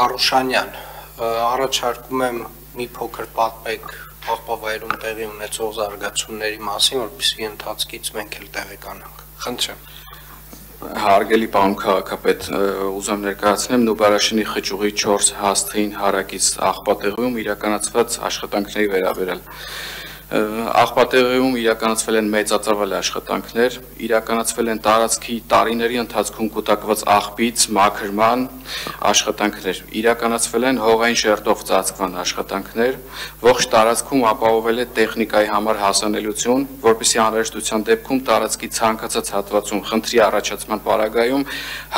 Արուշանյան, առաջարկում եմ մի փոքր պատմեք աղբավայրում տեղի ունեցող զարգացումների մասին, որպեսզի ընթացքից մենք էլ տեղեկանանք։ Խնդրեմ։ Հարգելի պարոն քաղաքապետ, ուզում ներկայացնեմ Նուբարաշենի խճուղի 4 հաստին հարակից աղբատեղիում իրականացված աշխատանքների վերաբերյալ։ Աղբատեղիում իրականացվել են մեծածավալ աշխատանքներ, իրականացվել են տարածքի տարիների ընթացքում կուտակված աղբից մաքրման աշխատանքներ, իրականացվել են հողային շերտով ծածկման աշխատանքներ, ողջ տարածքում ապահովել է տեխնիկայի համար հասանելիություն, որպեսզի անհրաժեշտության դեպքում տարածքի ցանկացած հատվածում խնդրի առաջացման պարագայում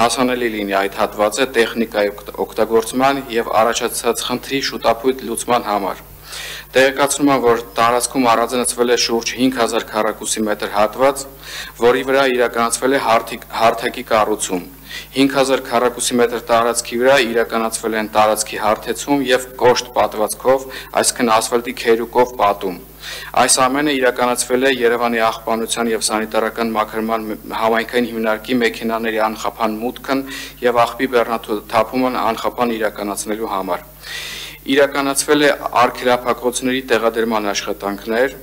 հասանելի լինի այդ հատվածը տեխնիկայի օգտագործման եւ առաջացած խնդրի շուտապույտ լուծման համար։ Տեղեկացնում եմ, որ տարածքում առանձնացվել է շուրջ 5000 քառակուսի մետր հատված, որի վրա իրականացվել է հարթակի կառուցում։ 5000 քառակուսի մետր տարածքի վրա իրականացվել են տարածքի հարթեցում եւ կոշտ պատվածքով, այսինքն ասֆալտի քերուկով պատում։ Այս ամենը իրականացվել է Երևանի աղբանության եւ սանիտարական մաքրման համայնքային հիմնարկի մեքենաների անխափան մուտքն եւ աղբի բեռնաթափումն անխափան իրականացնելու համար։ Իրականացվել է արգելափակոցների տեղադրման աշխատանքներ,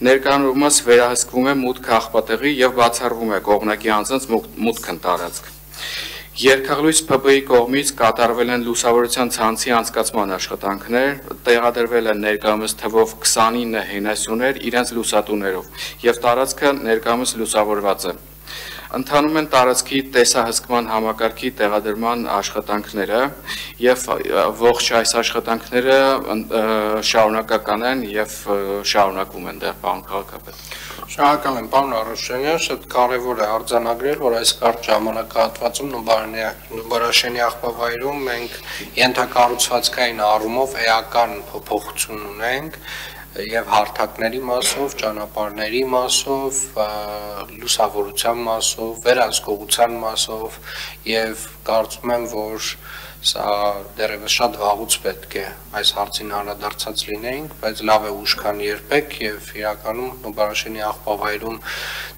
ներկայումս վերահսկվում է մուտքը աղբատեղի եւ բացառվում է կողմնակի անձանց մուտքն տարածք։ Երկաղլույս ՓԲ-ի կողմից կատարվել են լուսավորության ցանցի անցկացման աշխատանքներ, տեղադրվել են ներկայումս թվով 29 հենասյուներ իրենց լուսատուներով եւ տարածքը ներկայումս լուսավորված է։ Ընթանում են տարածքի տեսահսկման համակարգի տեղադրման աշխատանքները եւ ողջ այս աշխատանքները շարունակական են եւ շարունակվում են դեռ պարոն քաղաքապետ։ Շնորհակալ եմ պարոն Արուշանյան, շատ կարևոր է արձանագրել, որ այս կարճ ժամանակահատվածում Նուբարաշենի աղբավայրում մենք ենթակառուցվածքային առումով էական փոփոխություն ունենք եւ հարթակների մասով, ճանապարհների մասով, լուսավորության մասով, վերահսկողության մասով եւ կարծում եմ, որ սա դեռևս շատ վաղուց պետք է այս հարցին անդրադարձած լինեինք, բայց լավ է ուշ քան երբեք եւ իրականում Նուբարաշենի աղբավայրում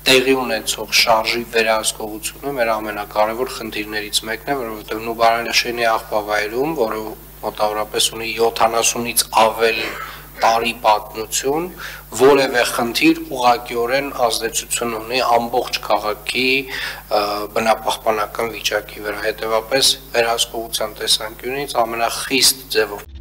տեղի ունեցող շարժի վերահսկողությունը մեր ամենակարևոր խնդիրներից մեկն է, որովհետեւ Նուբարաշենի աղբավայրում, որը մոտավորապես ունի 70-ից ավել տարի պատմություն, որևէ խնդիր ուղղակիորեն ազդեցություն ունի ամբողջ քաղաքի բնապահպանական վիճակի վրա, հետևաբար վերահսկողության տեսանկյունից ամենախիստ ձևով